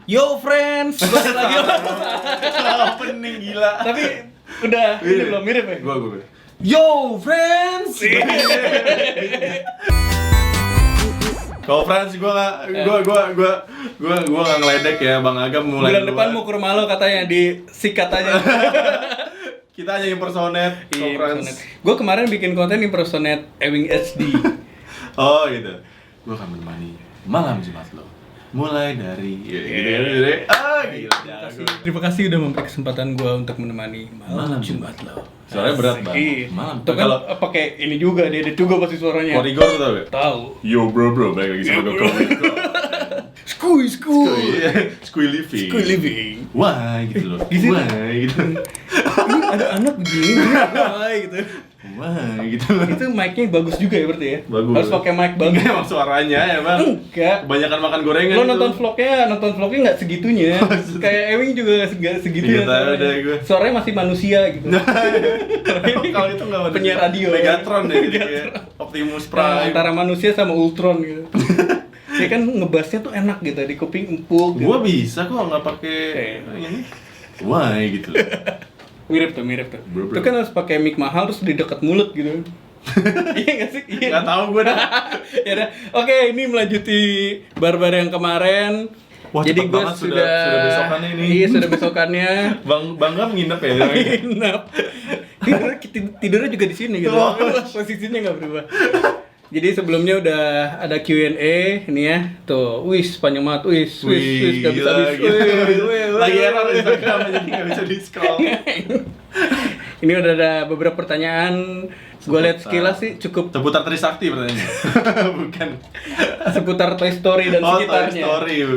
Yo friends, balik lagi. Opening gila. Tapi udah ini belum mirip ya? Gua. Yo friends. Kalau friends gua nggak ngeledek ya, Bang Agam mulai. Bulan depan mau ke rumah lo katanya disikat aja. Kita hanya impersonate. Iya, gue kemarin bikin konten impersonate Ewing HD. Oh gitu. Gua akan menemani malam Jumat lo. Mulai dari gila. Terima kasih udah memberi kesempatan gue untuk menemani malam Jumat lo. Suaranya berat banget. Iya. Malam. Tuh kan Kalau pakai ini juga, dia ada juga pasti suaranya. Korigor tuh tau gak? Tahu. Yo bro, balik lagi sama gue Korigor. Skuy. Skuy living. Skuy living. Wah gitu loh. Gitu. Wah gitu. Ini ada anak begini. Wah gitu. Wah gitu loh. Itu mic-nya bagus juga ya berarti ya? Bagus. Harus pakai mic bagus. Enggak emang suaranya ya bang. Enggak. Kebanyakan makan gorengan. Lo itu. nonton vlognya nggak segitunya. Kayak Ewing juga nggak segitunya. Nggak tahu deh gue. Suaranya masih manusia gitu. Kalau itu nggak ada. Penyiar radio. Megatron ya gitu ya. Optimus Prime. Antara manusia sama Ultron gitu. Dia kan ngebasnya tuh enak gitu, di kuping empuk gitu. Gua bisa kok nggak pakai ini. Wah gitu. Mirip tuh. Bro. Itu kan harus pakai mic mahal terus di dekat mulut gitu. Iya nggak sih? Iya. Nggak tahu gue dah. Ya udah. Oke, ini melanjuti barbar yang kemarin. Wah, jadi cepet gue banget sudah besokannya ini. Iya, sudah besokannya. Bangga nginep ya. Nginep. Tidurnya juga di sini gitu. Oh. Posisinya nggak berubah. Jadi sebelumnya udah ada Q&A ini ya. Tuh, panjang banget. Gak bisa habis. Lagi error Instagram jadi nggak bisa di scroll. Ini udah ada beberapa pertanyaan. Gue lihat sekilas sih cukup Seputar Trisakti pertanyaannya. Bukan. seputar Toy Story dan Oh, sekitarnya.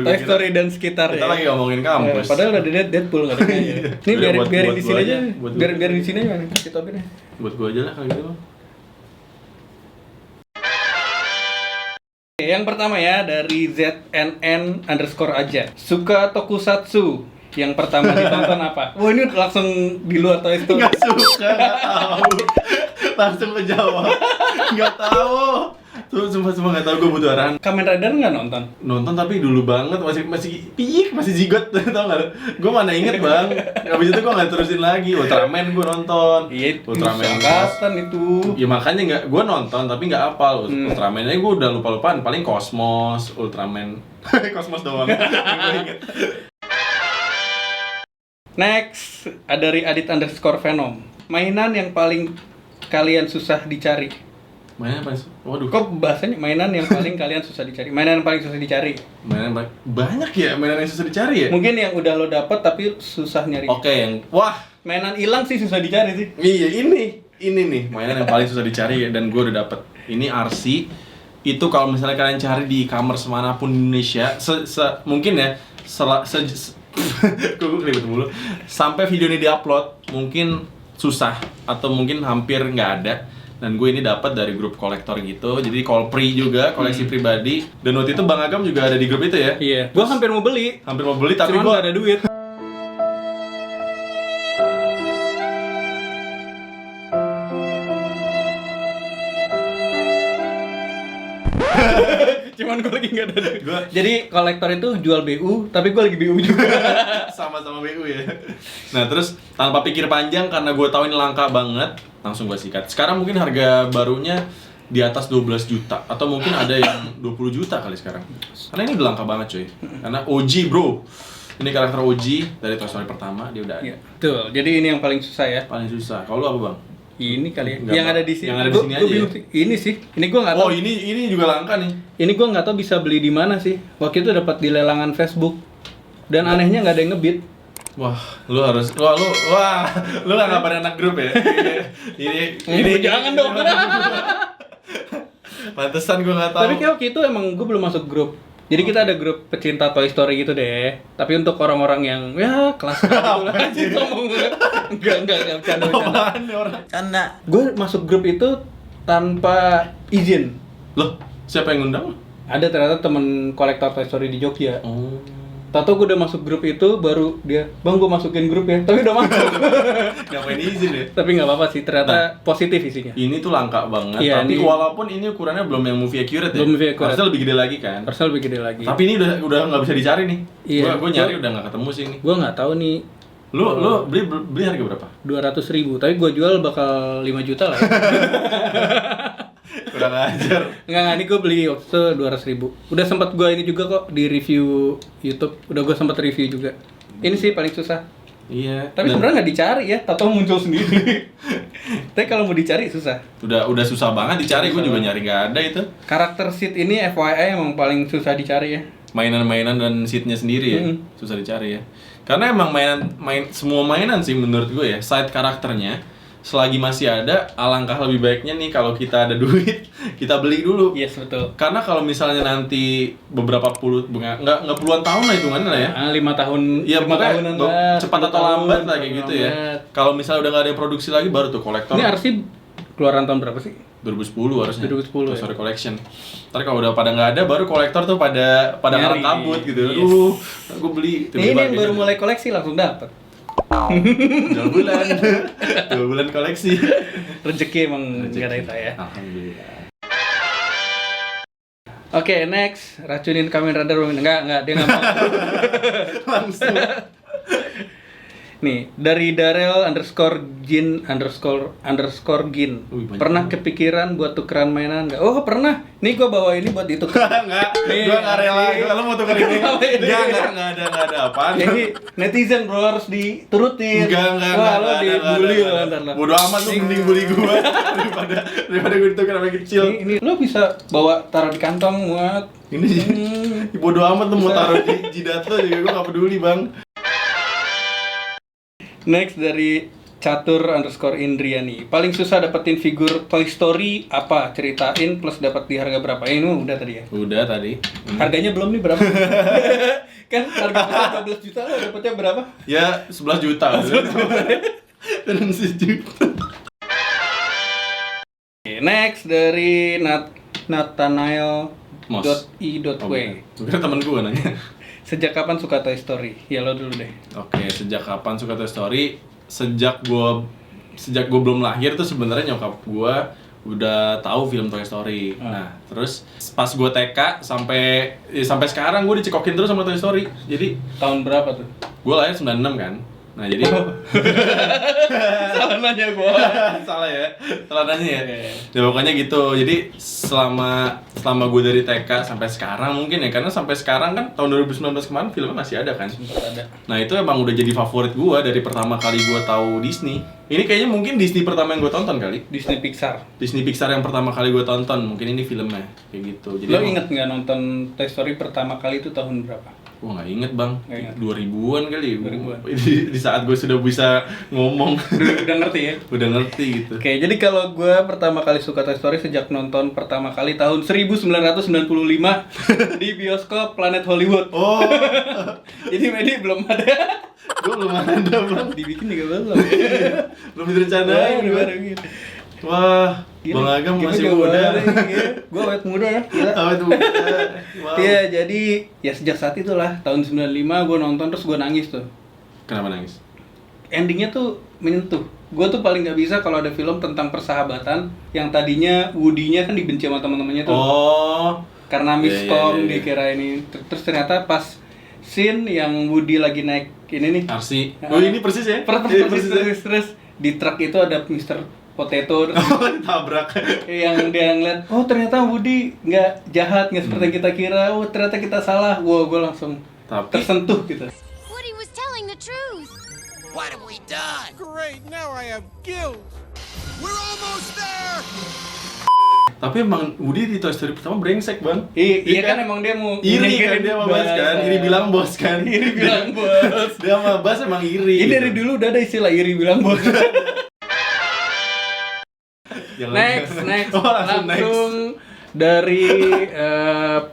Toy Story. Dan sekitarnya. Kita lagi ngomongin kampus. Padahal udah ada Deadpool nggak ada kayaknya. Ini Udah, biarin buat di gua sini aja. aja. Buat gua. Biarin di sini aja mana kita topiknya. Buat gua aja lah kalau gitu. Yang pertama ya dari ZNN_ aja. Suka tokusatsu. Yang pertama ditonton apa? Wah ini langsung di luar Toy Story. Nggak suka, nggak tahu. Langsung menjawab. Nggak tahu. Tuh sumpah nggak tahu, gue butuh arahan. Kamen Rider nggak nonton? Nonton tapi dulu banget, masih zigot. Tau nggak? Gue mana inget bang. Abis itu gue nggak terusin lagi. Ultraman gue nonton. Iya, Ultraman angkatan itu. Ya makanya nggak, gue nonton tapi nggak hafal. Ultraman aja gue udah lupa-lupaan. Paling Cosmos, Ultraman, Cosmos doang. Gue inget. Next, ada dari Adit_Venom. Mainan yang paling kalian susah dicari. Mainan apa? Waduh. Kok bahasanya mainan yang paling kalian susah dicari? Mainan yang paling susah dicari. Mainan banyak ya, mainan yang susah dicari ya. Mungkin yang udah lo dapet tapi susah nyari. Oke, yang wah. Mainan hilang sih susah dicari sih. Iya, ini nih mainan yang paling susah dicari ya, dan gue udah dapet. Ini RC. Itu kalau misalnya kalian cari di e-commerce manapun di Indonesia, mungkin ya, gue kelibet mulu. Sampai video ini diupload, mungkin susah atau mungkin hampir nggak ada. Dan gue ini dapat dari grup kolektor gitu, jadi Kolpri juga, koleksi pribadi. Dan waktu itu Bang Agam juga ada di grup itu ya? Iya. Gue hampir mau beli tapi cuman gue nggak ada duit. Cuman gue lagi nggak ada duit. Jadi kolektor itu jual BU, tapi gue lagi BU juga. sama-sama BU ya. Nah terus tanpa pikir panjang, karena gue tahu ini langka banget, langsung gue sikat. Sekarang mungkin harga barunya di atas 12 juta atau mungkin ada yang 20 juta kali sekarang. Karena ini udah langka banget cuy. Karena OG bro. Ini karakter OG dari Toy Story pertama, dia udah ada. Iya. Tuh, jadi ini yang paling susah ya. Paling susah. Kalau lu apa bang? Ini kali ya. Enggak, yang Bang. ada di sini. Yang ada di sini aja ya? Ini sih. Ini gue nggak tahu. Oh ini juga langka nih. Ini gue nggak tahu bisa beli di mana sih. Waktu itu dapat di lelangan Facebook. Dan anehnya nggak ada yang ngebid. Wah, lu nggak ngabarin anak grup ya? ini Jangan dong. Pantesan gue nggak tahu. Tapi kayak waktu itu emang gue belum masuk grup. Jadi kita ada grup pecinta Toy Story gitu deh. Tapi untuk orang-orang yang ya kelas gitu lah. Enggak bercanda. Canda. Gue masuk grup itu tanpa izin. Loh, siapa yang ngundang? Ada ternyata temen kolektor Toy Story di Jogja. Oh. Tato gue udah masuk grup itu, baru dia, bang gue masukin grup ya, tapi udah masuk. Ngapain izin ya? Tapi nggak apa-apa sih, ternyata positif isinya. Ini tuh langka banget, Iya, tapi ini- walaupun ini ukurannya belum yang movie accurate Belum ya. movie accurate. Harusnya lebih gede lagi kan. Harusnya lebih gede lagi. Tapi ini udah nggak bisa dicari nih. Iya. Gua nyari udah nggak ketemu sih ini. Gue nggak tahu nih, Lu beli harga berapa? 200.000, tapi gue jual bakal 5 juta lah ya. Kurang ajar. Enggak, ini gue beli waktu itu 200.000. Udah sempat gue ini juga kok di review YouTube. Udah gue sempat review juga. Ini sih paling susah. Iya. Tapi dan sebenarnya nggak dicari ya, tato muncul sendiri. Tapi kalau mau dicari susah. udah susah banget dicari, gue juga nyari nggak ada itu. Karakter seat ini FYI emang paling susah dicari ya. Mainan-mainan dan seatnya sendiri ya, susah dicari ya. Karena emang semua mainan sih menurut gue ya, side karakternya selagi masih ada, alangkah lebih baiknya nih kalau kita ada duit, kita beli dulu. Yes, betul. Karena kalau misalnya nanti beberapa nggak puluhan tahun lah hitungannya lah ya. 5 tahun, Iya, 5 pokoknya tahunan lah, cepat 10 atau tahun, lambat lah kayak gitu ya. lambat. Kalau misalnya udah nggak ada yang produksi lagi, baru tuh kolektor. Ini RC keluaran tahun berapa sih? 2010 harusnya. 2010 Toy ya. Story Collection. Ntar kalau udah pada nggak ada, baru kolektor tuh pada Nyari. ngarang kabut gitu. Yes. Aduh, gue beli. Ini yang baru mulai koleksi langsung dapet. 2 bulan. 2 bulan koleksi. Rezeki emang nggak ada itu ya. Alhamdulillah. Oke, next. Racunin Kamen Rider. Enggak, dia nggak mau. Langsung. Nih, dari Darel _Jin _Gin. Wih, banyak Pernah kepikiran buat tukeran mainan nggak? Oh, pernah. Nih gua bawa ini buat ditukar. Enggak, Nih, gue nggak rela. asli. Lo mau tukar ini? Kenapa ini? Nggak ada apaan. Jadi netizen bro harus diturutin. Enggak, Wah, lo nggak dibully ada. lo ntar lo. Bodo amat lu mending bully gue daripada gue ditukar sama yang kecil. Ini lo bisa bawa taruh di kantong muat. Ini bodo amat lu mau taruh di jidat lo juga gue nggak peduli bang. Next dari Catur _Indriani. Paling susah dapetin figur Toy Story apa? Ceritain plus dapat di harga berapa? Ini udah tadi ya. Udah tadi. Harganya belum nih berapa? Kan harga 15 juta lo dapetnya berapa? Ya 11 juta. Dan 11 juta. Oke, next dari Nathanael Mos. .i.w. Gue kira temen gue nanya. Sejak kapan suka Toy Story? Ya lo dulu deh. Oke, sejak kapan suka Toy Story? Sejak gue belum lahir tuh sebenarnya nyokap gue udah tahu film Toy Story. Nah, terus pas gue TK sampai sekarang gue dicekokin terus sama Toy Story. Jadi Tahun berapa tuh? gue lahir 96 kan. Nah, jadi Salah nanya gua. salah ya. Salah nanya ya. Iya. Ya pokoknya gitu. Jadi selama gue dari TK sampai sekarang mungkin ya, karena sampai sekarang kan tahun 2019 kemarin filmnya masih ada kan. Sempat ada. Nah itu emang udah jadi favorit gue dari pertama kali gue tahu Disney. Ini kayaknya mungkin Disney pertama yang gue tonton kali. Disney Pixar. Disney Pixar yang pertama kali gue tonton, mungkin ini filmnya kayak gitu. Jadi Lo emang- inget nggak nonton Toy Story pertama kali itu tahun berapa? Wah nggak inget bang, Nggak inget. 2000-an kali. 2000-an. Di saat gue sudah bisa ngomong, Udah ngerti ya? udah ngerti gitu. Oke, jadi kalau gue pertama kali suka Toy Story sejak nonton pertama kali tahun 1995 di bioskop Planet Hollywood. Oh, Jadi Medi belum ada. gue belum ada bang, Dibikin juga belum. belum direncanain. Wah, Bang Agam masih muda. Gue awet muda ya. Gila. Apa itu? Wow. Iya, jadi ya sejak saat itulah tahun 95 gue nonton terus gue nangis tuh. Kenapa nangis? Endingnya tuh menyentuh. Gue tuh paling nggak bisa kalau ada film tentang persahabatan yang tadinya Woody-nya kan dibenci sama teman-temannya tuh. Oh, Karena Iya, miskom iya, iya. dikira ini. Terus ternyata pas scene yang Woody lagi naik ini nih. Arsi. Oh ini persis ya? Iya, Terus di truk itu ada Mr. Potato terus Oh, ditabrak. yang dia ngeliat, oh ternyata Woody nggak jahat, nggak seperti yang kita kira, oh ternyata kita salah. Wow, gue langsung Tapi tersentuh gitu. Woody was telling the truth. What have we done? Great, now I have gills. We're almost there. emang Woody di Toy Story pertama brengsek, Bang. Iya kan emang dia mau iri kan dia sama Bas kan, iri bilang bos kan. Iri bilang bos. Dia sama Bas emang iri. Ini dari dulu udah ada istilah iri bilang bos. Jangan- Next. Oh, langsung next. Dari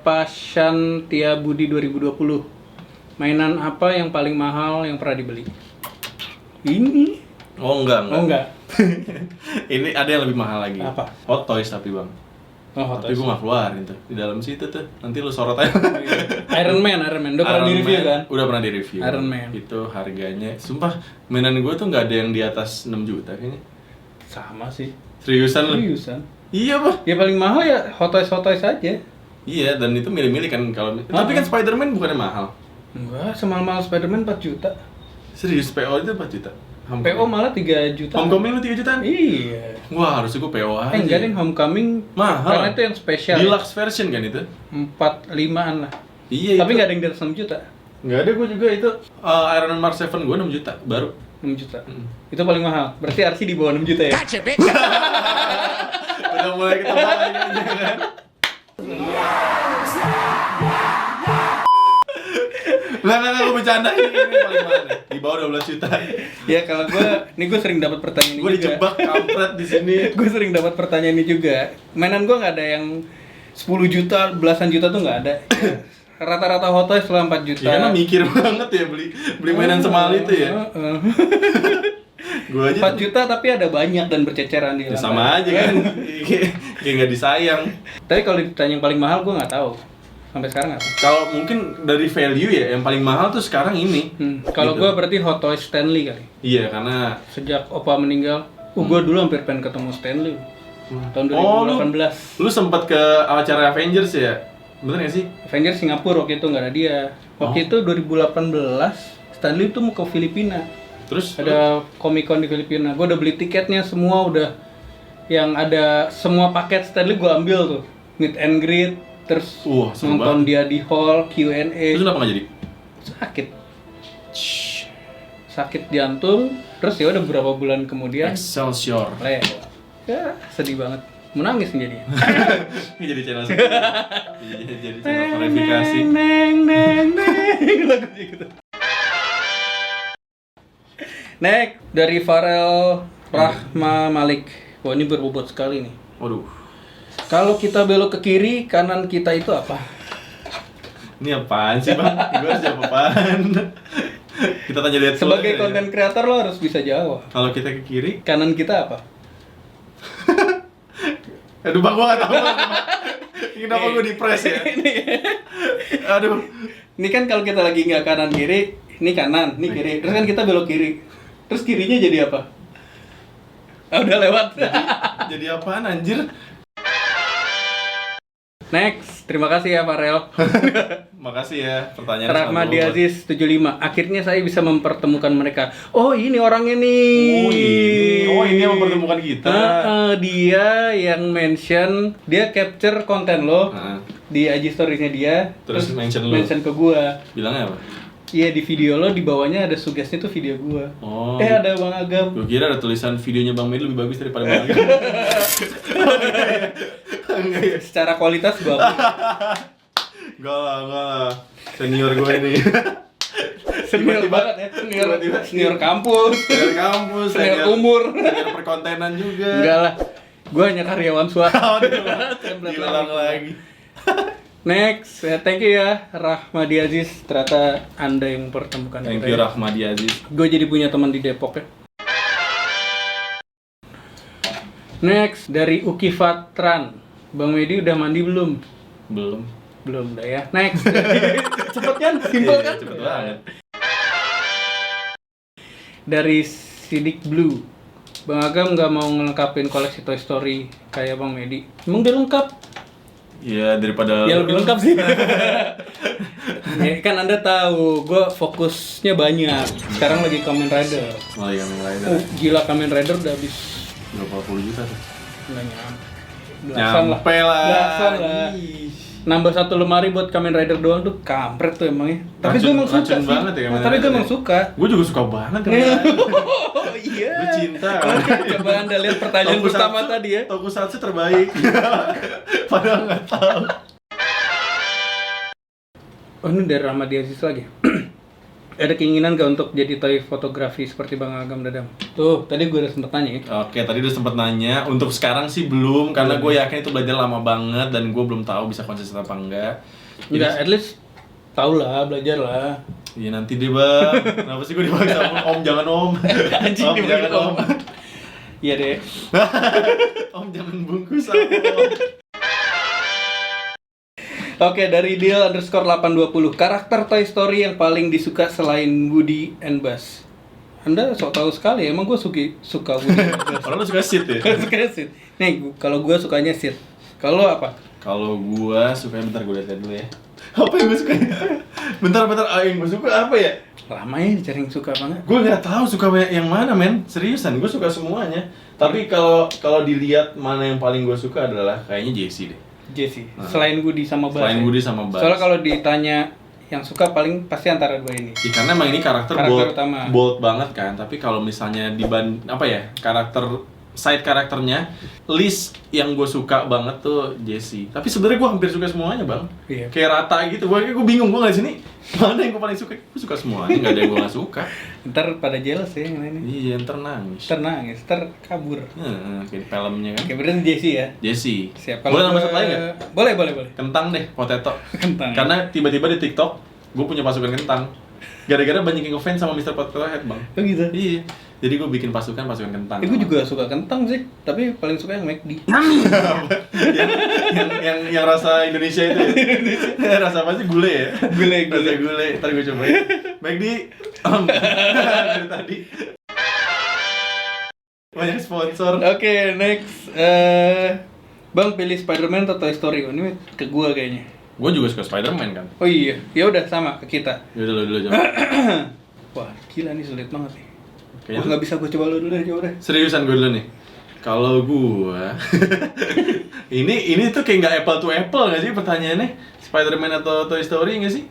Pashantia Budi 2020. Mainan apa yang paling mahal yang pernah dibeli? Ini? Oh enggak. Oh enggak. Ini ada yang lebih mahal lagi. Apa? Hot Toys tapi, Bang. Oh, Tapi gue nggak keluarin tuh di dalam situ tuh. Nanti lu sorot aja. Iron Man udah pernah Iron di-review Man, kan? Udah pernah di-review. Iron Man. Itu harganya, sumpah mainan gue tuh nggak ada yang di atas 6 juta kayaknya. Sama sih. Seriusan lu? Seriusan. Iya, Pak. Ya paling mahal ya Hot Toys aja. Iya, dan itu milih-milih kan kalau. Tapi kan Spider-Man bukannya mahal. Enggak, semahal-mahal Spider-Man 4 juta. Serius, PO itu 4 juta. PO malah 3 juta. Homecoming lu 3 jutaan? Iya. Wah, harusnya gue PO aja. Enggak deh, Homecoming Mahal. karena itu yang spesial. Deluxe version kan itu? 4-5an lah. Iya. Tapi nggak ada yang di atas 6 juta. Nggak ada, gue juga itu Iron Man Mark 7 gue 6 juta baru. 6 juta. Itu paling mahal. Berarti RC di bawah 6 juta ya? Gotcha, bitch. Udah mulai ketemu lagi kan. Nggak, gue bercanda ini paling mahal nih. Di bawah 12 juta. Ya kalau gue sering dapat pertanyaan ini Gue juga. dijebak kampret di sini. Gue sering dapat pertanyaan ini juga. Mainan gue nggak ada yang 10 juta, belasan juta tuh nggak ada. Rata-rata Hot Toys lah 4 juta. Ya karena mikir banget ya beli mainan semahal itu ya. Gue aja 4 juta tapi ada banyak dan berceceran di ya lantai. sama aja kan. Kayak nggak disayang. Tapi kalau ditanya yang paling mahal gue nggak tahu. Sampai sekarang nggak tahu. Kalau mungkin dari value ya yang paling mahal tuh sekarang ini. Kalau Gitu. gue berarti Hot Toys Stanley kali. Iya karena Sejak Opa meninggal, gue dulu hampir pengen ketemu Stanley. Tahun 2018. Lu sempat ke acara Avengers ya? Bener gak sih? Avengers Singapura waktu itu nggak ada dia. Waktu itu 2018 Stanley tuh mau ke Filipina. Terus Ada Comic Con di Filipina. Gue udah beli tiketnya semua udah yang ada semua paket Stanley gue ambil tuh. Meet and greet, terus Wah, seru nonton dia di hall Q&A. Terus kenapa nggak jadi? Sakit. Sakit jantung. Terus ya udah beberapa bulan kemudian Excelsior. lewat. Ya, sedih banget. Menangis jadinya. Ini jadi channel sendiri. Iya, jadi channel klarifikasi. Neng lagunya gitu. Next dari Farel Rahma Malik. Wah, ini berbobot sekali nih. Waduh. Kalau kita belok ke kiri, kanan kita itu apa? Ini apaan sih, Bang? Gue harus jawab apaan? Kita tanya lihat Sebagai konten kreator lo harus bisa jawab. Kalau kita ke kiri, Kanan kita apa? aduh Bang, gue nggak tahu. Kenapa gue di press ya? Aduh. Ini kan kalau kita lagi nggak kanan kiri, ini kanan, ini kiri. Terus kan kita belok kiri. Terus kirinya jadi apa? Ah, udah lewat. Jadi apaan anjir? Next, terima kasih ya Farel. Makasih ya pertanyaan. Rahmadi Aziz 75. Akhirnya saya bisa mempertemukan mereka. Oh, ini orangnya nih. Oh ini yang mempertemukan kita. Dia yang mention, dia capture konten lo Heeh. di IG stories-nya dia. Terus mention lo. Mention ke gua. Bilangnya apa? Iya, di video lo di bawahnya ada suggesnya tuh video gua. Oh. Ada Bang Agam. Gue kira ada tulisan videonya Bang Medi lebih bagus daripada Bang Agam. Secara kualitas gua. Enggak lah. Senior gue ini. Senior Tiba-tiba- banget ya, tiba-tiba- senior kampus. Senior kampus, Senior umur. senior perkontenan juga. Enggak lah. Gua hanya karyawan swasta. Diulang lagi. Next, thank you ya Rahmadi Aziz. Ternyata Anda yang mempertemukan Thank kita you ya. Rahmadi Aziz. Gue jadi punya teman di Depok ya. Next, dari Uki Fatran. Bang Medi udah mandi belum? Belum. Belum dah ya. Next. Cepet kan? Simpel Iya, kan? cepet banget. Dari Sidik Blue. Bang Agam nggak mau ngelengkapin koleksi Toy Story kayak Bang Medi. Emang dia lengkap? Ya daripada Ya lebih lengkap sih. Ya, kan Anda tahu, gue fokusnya banyak. Sekarang lagi Kamen Rider. malah yang lain. Gila, Kamen Rider udah habis Berapa puluh juta tuh? nggak nyampe. Belasan lah. Nyampe lah. Belasan lah. Ih. Nambah 1 lemari buat Kamen Rider doang tuh kampret tuh emangnya. Tapi gue emang suka Racun sih. banget ya Kamen Tapi gue Rider emang ya. suka. Gue juga suka banget kan. Oh iya. Gue cinta. Coba Anda lihat pertanyaan Tokusatsu- pertama tadi ya. Tokusatsu terbaik. Padahal nggak tahu. Oh, ini dari Rahmadi Aziz lagi. Ada keinginan gak untuk jadi toy fotografi seperti Bang Agam Dadam? Tuh, tadi gue udah sempet tanya ya. Oke, tadi udah sempet nanya. Untuk sekarang sih belum, karena gue yakin itu belajar lama banget dan gue belum tahu bisa konsisten apa enggak. Enggak, at least tau lah, belajar lah. Iya nanti deh Bang. Kenapa sih gue dipaksa? Om jangan Om. Anjing Om dibilang jangan Om. Iya deh. Om jangan bungkus aku. Om. Oke, dari Deal_820. Karakter Toy Story yang paling disuka selain Woody and Buzz. Anda sok tahu sekali, emang gue suka Woody and Buzz. Orang lu suka Sid ya? Gue suka Sid. Nih, kalau gue sukanya Sid. Kalau apa? Kalau gua suka, bentar gue lihat dulu ya. Apa yang gue suka? Bentar, yang gue suka apa ya? Lama ya dicari yang suka banget. Gue nggak tahu suka yang mana, men. Seriusan, gue suka semuanya. Tapi kalau dilihat mana yang paling gue suka adalah kayaknya Jessie deh. Jessie. Nah. Selain Woody sama Buzz. Selain ya? Woody sama Buzz. Soalnya kalau ditanya yang suka paling pasti antara dua ini. Ya, karena emang ini karakter Karakter utama. bold banget kan. Tapi kalau misalnya karakter side karakternya, list yang gue suka banget tuh Jessie. Tapi sebenarnya gue hampir suka semuanya, bang. Iya. Kayak rata gitu. Gue bingung, gue nggak sini mana yang gue paling suka. Gue suka semuanya, nggak ada yang gue nggak suka. Ntar pada jealous ya yang lainnya. Iya, ntar nangis. Ntar nangis, ntar kabur. Kayak di filmnya kan. Oke, berarti Jessie ya. Jessie. Siap. Boleh nama gua- satu lagi nggak? Boleh. Kentang deh, potato. Kentang. Karena tiba-tiba di TikTok gue punya pasukan kentang. Gara-gara banyak yang ngefans sama Mr. Potato Head, bang. Oh gitu. Iya. Jadi gue bikin pasukan kentang. Gue juga suka kentang sih, tapi paling suka yang McD. yang rasa Indonesia itu ya? Rasa apa sih? Gule ya? Gule. Rasa gule, ntar gue cobain. McD dari tadi banyak sponsor. Oke, next. Bang pilih Spider-Man atau Toy Story? Oh, ini ke gua kayaknya. Gue juga suka Spider-Man kan. Oh iya, ya udah sama ke kita. Yaudah lo dulu coba. Wah, gila nih sulit banget nih. Kayaknya Wah, nggak bisa gua coba lu dulu deh, coba deh. seriusan gue dulu nih. Kalau gua ini tuh kayak nggak apple to apple nggak sih pertanyaannya? Spider-Man atau Toy Story nggak sih?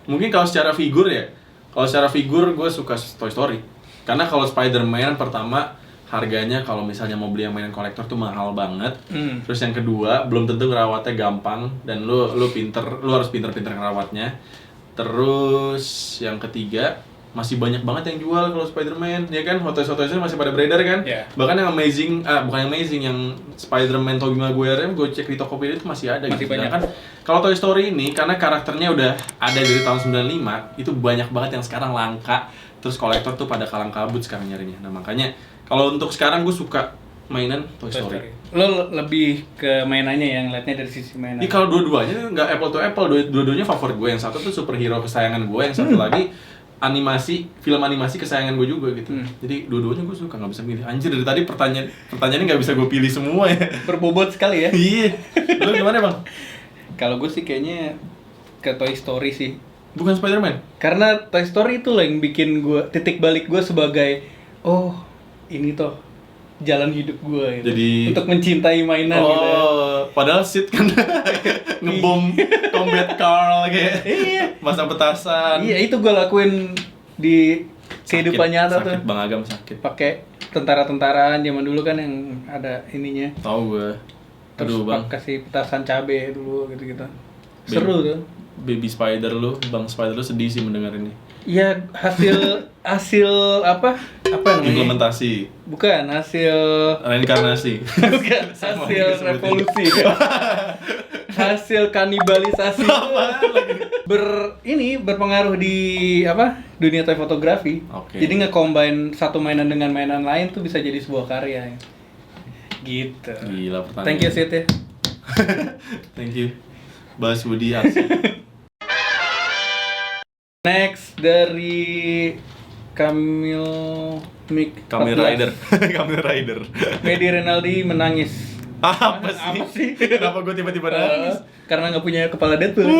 Mungkin kalau secara figur ya. Kalau secara figur gue suka Toy Story. Karena kalau Spider-Man pertama harganya kalau misalnya mau beli yang mainan kolektor tuh mahal banget. Terus yang kedua belum tentu ngerawatnya gampang dan lu harus pinter-pinter ngerawatnya. Terus yang ketiga masih banyak banget yang jual kalau Spider-Man, ya kan? Hot Toys masih pada beredar kan? Yeah. Bahkan yang bukan yang amazing, yang Spider-Man Tobey Maguire gue cek di Tokopedia itu masih ada Masih gitu. banyak. Sedangkan kalau Toy Story ini karena karakternya udah ada dari tahun 95, itu banyak banget yang sekarang langka. Terus kolektor tuh pada kalang kabut sekarang nyarinya. Nah, makanya kalau untuk sekarang gue suka mainan Toy Story. Lo lebih ke mainannya yang liatnya dari sisi mainan. Jadi kalau dua-duanya nggak apple to apple, dua-duanya favorit gue. Yang satu tuh superhero kesayangan gue, yang satu lagi film animasi kesayangan gue juga gitu. Jadi dua-duanya gue suka, nggak bisa milih. Anjir, dari tadi pertanyaannya nggak bisa gue pilih semua ya. Berbobot sekali ya. Iya. Lu gimana, Bang? Kalau gue sih kayaknya ke Toy Story sih. Bukan Spider-Man? Karena Toy Story itu lah yang bikin gue, titik balik gue sebagai, oh ini toh jalan hidup gue gitu. Jadi untuk mencintai mainan gitu ya. Padahal Sid kan ngebom Combat Carl kayak masa petasan. Iya, itu gue lakuin di kehidupan nyata tuh. Sakit Bang Agam, sakit. Pakai tentara-tentaraan zaman dulu kan yang ada ininya. Tahu gue. Terus Aduh, Bang. kasih petasan cabe dulu gitu-gitu. Seru tuh. Baby Spider lu, Bang Spider lu sedih sih mendengar ini. Iya, hasil apa namanya? Implementasi, Bukan, hasil reinkarnasi. bukan, hasil revolusi. Hasil kanibalisasi. Berpengaruh di dunia toy fotografi. Oke. Jadi nge-combine satu mainan dengan mainan lain tuh bisa jadi sebuah karya. Gitu. Gila pertanyaan. Thank you Sid ya. Thank you. Bas Budi Arsi. Next dari Kamil Rider. Kamil Rider. Medi Renaldi menangis. Apa Apa sih? sih? Kenapa gue tiba-tiba nangis? Karena nggak punya kepala Deadpool.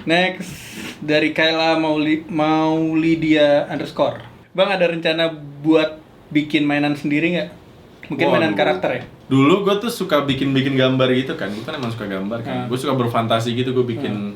Next dari Kayla Maulidia _. Bang, ada rencana buat bikin mainan sendiri nggak? Mungkin mainan Waduh. karakter ya? Dulu gue tuh suka bikin gambar gitu kan. Gue kan emang suka gambar kan. Gue suka berfantasi gitu. Gue bikin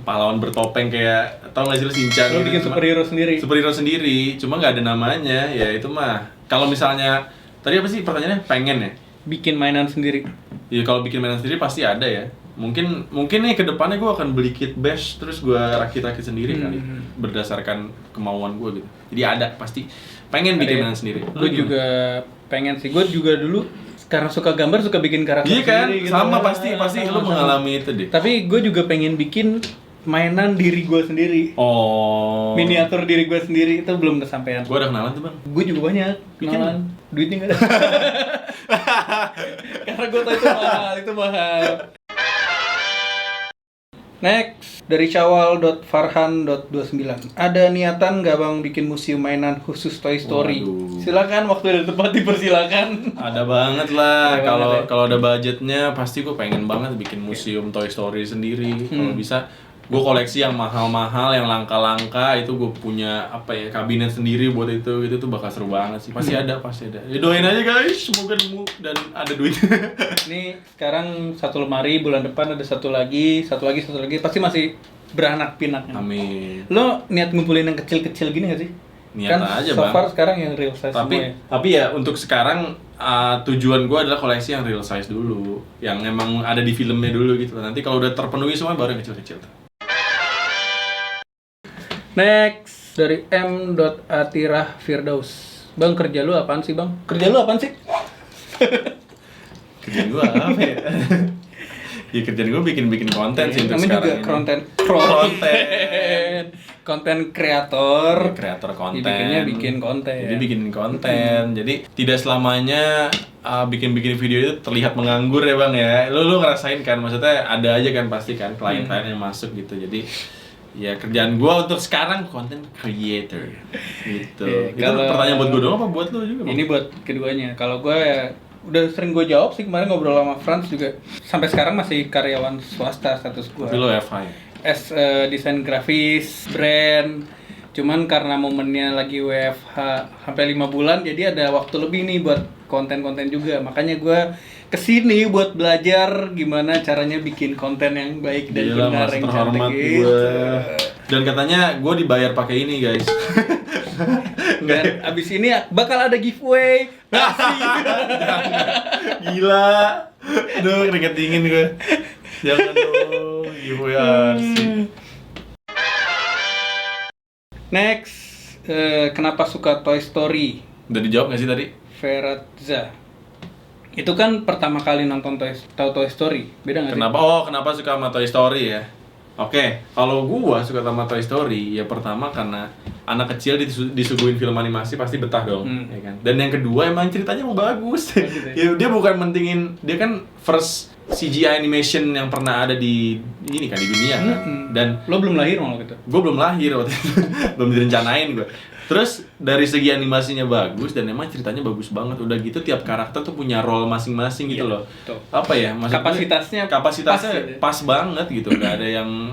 pahlawan bertopeng kayak, tau gak sih lu Shinchan Lo gitu. bikin Cuma- superhero sendiri? Superhero sendiri. Cuma nggak ada namanya. Ya itu mah. Kalau misalnya tadi apa sih pertanyaannya? Pengen ya? Bikin mainan sendiri? Ya kalau bikin mainan sendiri pasti ada ya. Mungkin nih ke depannya gue akan beli kit bash terus gue rakit-rakit sendiri kali berdasarkan kemauan gue gitu. Jadi ada pasti pengen bikin mainan sendiri. Gue juga pengen sih. Gue juga dulu karena suka gambar suka bikin karakter Iya kan? sendiri gitu. Sama pasti lu Sama. mengalami itu deh. Tapi gue juga pengen bikin mainan diri gue sendiri. Oh. Miniatur diri gue sendiri itu belum kesampaian. Gue ada kenalan tuh, Bang. Gue juga banyak Bikin kenalan. Duitnya nggak ada. Karena gue tau itu mahal. Next, dari syawal.farhan.29. Ada niatan nggak bang bikin museum mainan khusus Toy Story? Waduh. Silakan, waktu dan tempat dipersilakan. Ada banget lah. Ada Kalau banget ya. kalau ada budgetnya pasti gue pengen banget bikin museum Toy Story sendiri. Kalau bisa gue koleksi yang mahal-mahal, yang langka-langka, itu gue punya kabinet sendiri buat itu tuh bakal seru banget sih. Pasti ada. Ya, doain aja guys, semoga nemu dan ada duit. Ini sekarang satu lemari, bulan depan ada satu lagi, pasti masih beranak pinak. Amin. Lo niat ngumpulin yang kecil-kecil gini gak sih? Niat Kan aja, so Bang. far sekarang yang real size semua ya. Tapi ya untuk sekarang tujuan gue adalah koleksi yang real size dulu, yang emang ada di filmnya dulu gitu. Nanti kalau udah terpenuhi semua baru yang kecil-kecil tuh. Next, dari M.Atirah Firdaus. Bang, kerja lu apaan sih bang? Kerja lu apaan sih? Kerjaan gue apa ya? Ya kerjaan gue bikin konten sih untuk Namanya sekarang juga ini. konten kreator. Kreator konten. Bikinnya bikin konten. Jadi bikin konten. Jadi tidak selamanya bikin video itu terlihat menganggur ya bang ya. Lu ngerasain kan, maksudnya ada aja kan pasti kan klien-klien yang masuk gitu. Jadi ya kerjaan gue untuk sekarang content creator gitu. Itu pertanyaan buat gue doang apa buat lu juga? Bang? Ini buat keduanya. Kalau gue ya, udah sering gue jawab sih, kemarin ngobrol sama Franz juga. Sampai sekarang masih karyawan swasta status gue. Tapi lo FH ya? Desain grafis, brand. Cuman karena momennya lagi WFH sampai 5 bulan, jadi ada waktu lebih nih buat konten-konten juga. Makanya gue kesini buat belajar gimana caranya bikin konten yang baik dan Gila, benar, mas yang terhormat cantik gitu. gue. Dan katanya gue dibayar pakai ini guys. Dan abis ini bakal ada giveaway. Gila. Aduh, keringet dingin gue. Jangan dong, giveaway Arsi. Next, kenapa suka Toy Story? Udah dijawab gak sih tadi? Feratza. Itu kan pertama kali nonton Toy Story. Beda nggak sih? Kenapa suka sama Toy Story ya? Oke, kalau gua suka sama Toy Story ya pertama karena anak kecil disuguhin film animasi pasti betah dong, ya kan. Dan yang kedua emang ceritanya mau bagus. Ya dia bukan mentingin, dia kan first CGI animation yang pernah ada di ini kan di dunia kan. Dan lo belum lahir malah gitu. gue belum lahir waktu itu, belum direncanain gue. Terus dari segi animasinya bagus dan emang ceritanya bagus banget. Udah gitu tiap karakter tuh punya role masing-masing gitu loh. Betul. Apa ya? Maksudnya kapasitasnya pas banget gitu. Gak ada yang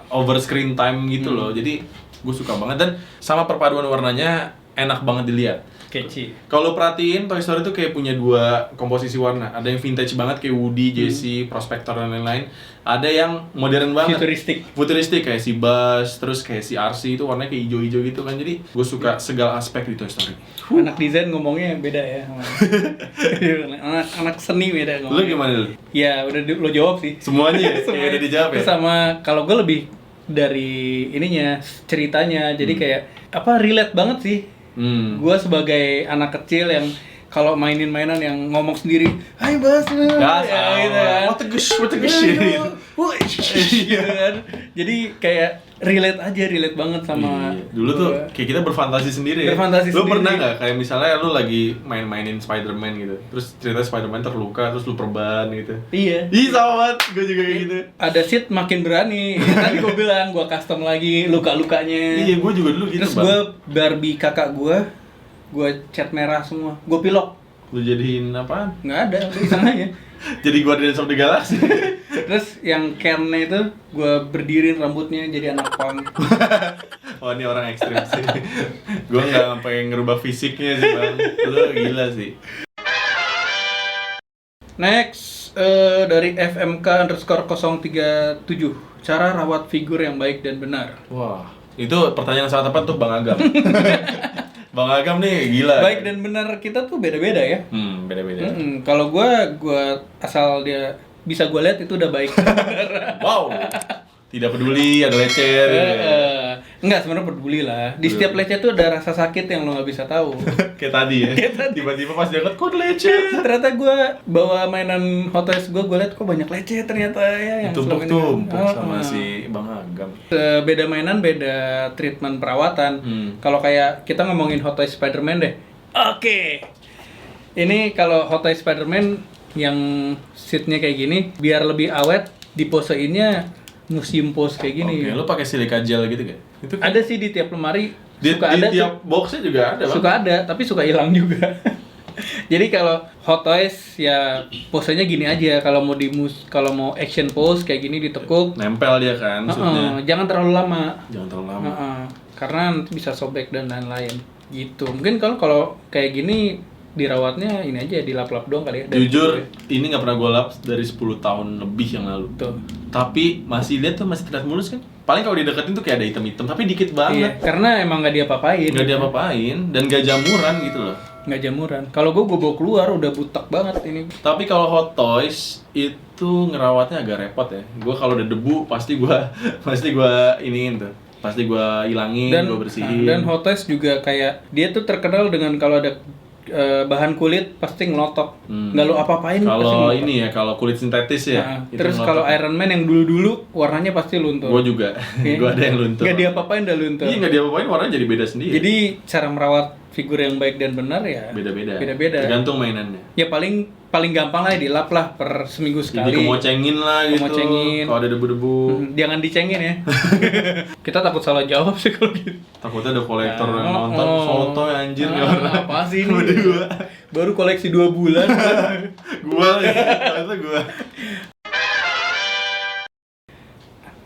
over screen time gitu loh. Jadi gue suka banget dan sama perpaduan warnanya enak banget dilihat. Kece. Kalau perhatiin Toy Story tuh kayak punya dua komposisi warna. Ada yang vintage banget kayak Woody, Jessie, Prospector dan lain-lain. Ada yang modern banget. Futuristik kayak si Buzz, terus kayak si RC itu warnanya kayak hijau-hijau gitu kan. Jadi gue suka segala aspek di Toy Story. Anak desain ngomongnya beda ya. anak seni beda ngomongnya. Lu gimana lu? Ya udah lo jawab sih. Semuanya ya? Kayak udah dijawab ya? Terus sama kalau gue lebih dari ininya, ceritanya. Jadi kayak relate banget sih. Gue sebagai anak kecil yang kalau mainin mainan yang ngomong sendiri, "Hai Bas," gitu kan. What the shit. Gitu kan. Jadi kayak relate banget sama Dulu tuh kayak kita berfantasi sendiri ya. Lu pernah nggak kayak misalnya lu lagi mainin Spider-Man gitu, terus cerita Spider-Man terluka, terus lu perban gitu. Iya. Ih sama banget, gue juga kayak gitu. Ada shit makin berani. Tadi gue bilang gue custom lagi luka-lukanya. Iya, gue juga dulu gitu. Terus gue Barbie kakak gue cat merah semua. Gue pilok. Lu jadiin apaan? Nggak ada, udah iseng aja. Jadi Guardians of the Galaxy. Terus yang Ken-nya itu gue berdiriin rambutnya jadi anak punk. Oh ini orang ekstrim sih. Gue nggak sampai ngerubah fisiknya sih bang. Lu gila sih. Next, dari FMK_037. Cara rawat figur yang baik dan benar. Wah, itu pertanyaan sangat tepat untuk Bang Agam. Bang Agam nih gila. Baik dan benar kita tuh beda-beda ya. Beda-beda. Kalau gue asal dia bisa gue lihat itu udah baik. Wow. Tidak peduli ada lecet. Enggak, sebenarnya peduli lah. Di setiap lecet tuh ada rasa sakit yang lo nggak bisa tahu. Kayak tadi ya. Tiba-tiba pas diangkat kok lecet. Ternyata gue bawa mainan Hot Toys gue lihat kok banyak lecet ternyata ya. Yang tumpuk-tumpuk sama si Bang Agam. Beda mainan, beda treatment perawatan. Kalau kayak kita ngomongin Hot Toys Spider-Man deh. Oke. Ini kalau Hot Toys Spider-Man yang seatnya kayak gini, biar lebih awet, diposeinnya museum pose kayak gini. Oke, lu pakai silika gel gitu gak? Itu kan Ada sih di tiap lemari, di suka ada tiap boxnya juga ada, Bang. suka ada, tapi suka hilang juga. Jadi kalau Hot Toys ya posenya gini aja. Kalau mau kalau mau action pose kayak gini ditekuk, Nempel dia kan suitnya. jangan terlalu lama. Jangan terlalu lama. Karena nanti bisa sobek dan lain-lain. Gitu. Mungkin kalau kayak gini dirawatnya ini aja dilap-lap doang kali ya. dari Jujur, dulu ya. ini nggak pernah gue lap dari 10 tahun lebih yang lalu. Tuh. Tapi masih lihat tuh masih terlihat mulus kan? Paling kalau dideketin tuh kayak ada hitam-hitam, tapi dikit Iya, banget. karena emang nggak diapa-apain. Nggak diapa-apain dan gak jamuran gitu loh. Nggak jamuran. Kalau gue bawa keluar udah butek banget ini. Tapi kalau Hot Toys itu ngerawatnya agak repot ya. Gue kalau udah debu pasti gue iniin tuh. Pasti gue hilangin, gue bersihin. Dan Hot Toys juga kayak dia tuh terkenal dengan kalau ada bahan kulit pasti ngelotok. Nggak lo apa-apain pasti Kalau ngelotok. ini ya, kalau kulit sintetis ya. Nah, itu terus ngelotok. kalau Iron Man yang dulu-dulu warnanya pasti luntur. Gue juga, Iya. gue ada yang luntur. Nggak diapa-apain udah luntur. Iya, nggak diapa-apain, warnanya jadi beda sendiri. Jadi cara merawat figur yang baik dan benar ya beda-beda. Beda-beda. Tergantung mainannya. Ya paling gampang lah dilap lah per seminggu Jadi sekali. kemocengin lah gitu. Kemocengin. Kalau ada debu-debu. Jangan dicengin ya. Kita takut salah jawab sih kalau gitu. Takutnya ada kolektor yang nonton foto anjir nih orang. Apa sih ini? Berdua. Baru koleksi 2 bulan. Gua lagi, ternyata gua.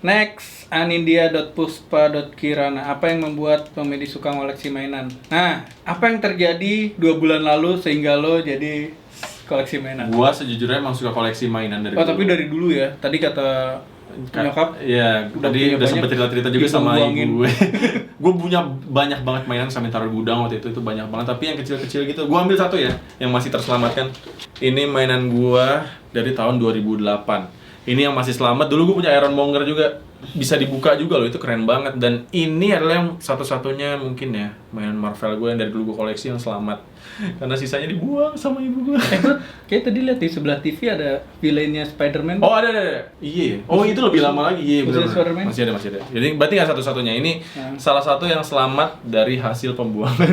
Next, anindia.puspa.kirana. Apa yang membuat Tomedi suka ngoleksi mainan? Nah, apa yang terjadi 2 bulan lalu sehingga lo jadi koleksi mainan? Gua sejujurnya emang suka koleksi mainan dari Oh, dulu. tapi dari dulu ya. Tadi kata nyokap. Iya, udah tadi punya udah sempet banyak, cerita-cerita juga sama dibuang-buangin. ibu gue. Gue punya banyak banget mainan sampai taruh gudang waktu itu banyak banget. Tapi yang kecil-kecil gitu, gue ambil satu ya, yang masih terselamatkan. Ini mainan gua dari tahun 2008. Ini yang masih selamat. Dulu gue punya Ironmonger juga, bisa dibuka juga loh, itu keren banget. Dan ini adalah yang satu-satunya mungkin ya mainan Marvel gue yang dari dulu gue koleksi yang selamat. Karena sisanya dibuang sama ibu gue. Bro, kayak tadi lihat di sebelah TV ada villainnya Spider-Man. Oh ada. Iya. Oh itu lebih lama lagi. Iya Khusus benar. Spider-Man? Masih ada. Jadi berarti nggak satu-satunya. Ini salah satu yang selamat dari hasil pembuangan.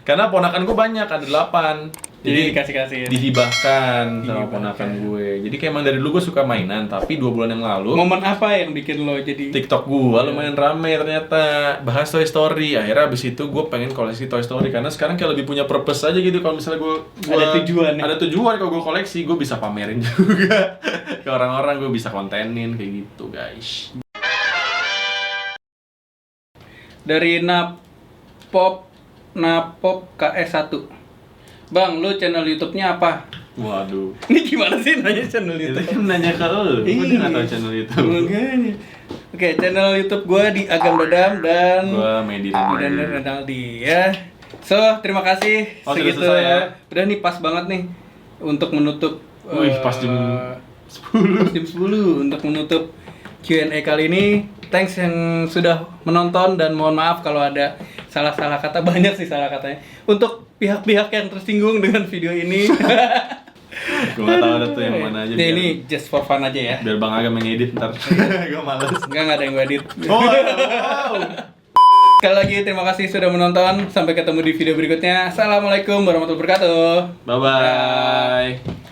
Karena ponakan gue banyak, ada 8. Jadi dikasih-kasih ya? Dihibahkan sama Dihibahkan. ponakan gue. Jadi kayak emang dari dulu gue suka mainan, tapi 2 bulan yang lalu Momen apa yang bikin lo jadi TikTok gue lumayan rame ternyata bahas Toy Story. Akhirnya abis itu gue pengen koleksi Toy Story karena sekarang kayak lebih punya purpose aja gitu. Kalau misalnya gue Ada tujuan ya? Ada tujuan kalau gue koleksi, gue bisa pamerin juga ke orang-orang, gue bisa kontenin kayak gitu guys. dari Napop KS1. Bang, lu channel YouTube-nya apa? Waduh. Ini gimana sih nanya channel Itu YouTube? kan nanya ke lu, gue nggak tahu channel itu. Makanya. Oke, channel YouTube gua di Agam Dadam dan Gue Medi dan Renaldi ya. So, terima kasih Oh, sudah segitu selesai ya? Udah nih pas banget nih untuk menutup Wih, pas jam 10. pas jam 10 untuk menutup Q&A kali ini. Thanks yang sudah menonton dan mohon maaf kalau ada salah-salah kata, banyak sih salah katanya. Untuk pihak-pihak yang tersinggung dengan video ini. Gue nggak tahu ada tuh yang mana aja. Ya, biar- ini just for fun aja ya. biar Bang Agam yang edit ntar. Gue males. Nggak ada yang gue edit. Oh, wow. Sekali lagi terima kasih sudah menonton. Sampai ketemu di video berikutnya. Assalamualaikum warahmatullahi wabarakatuh. Bye bye.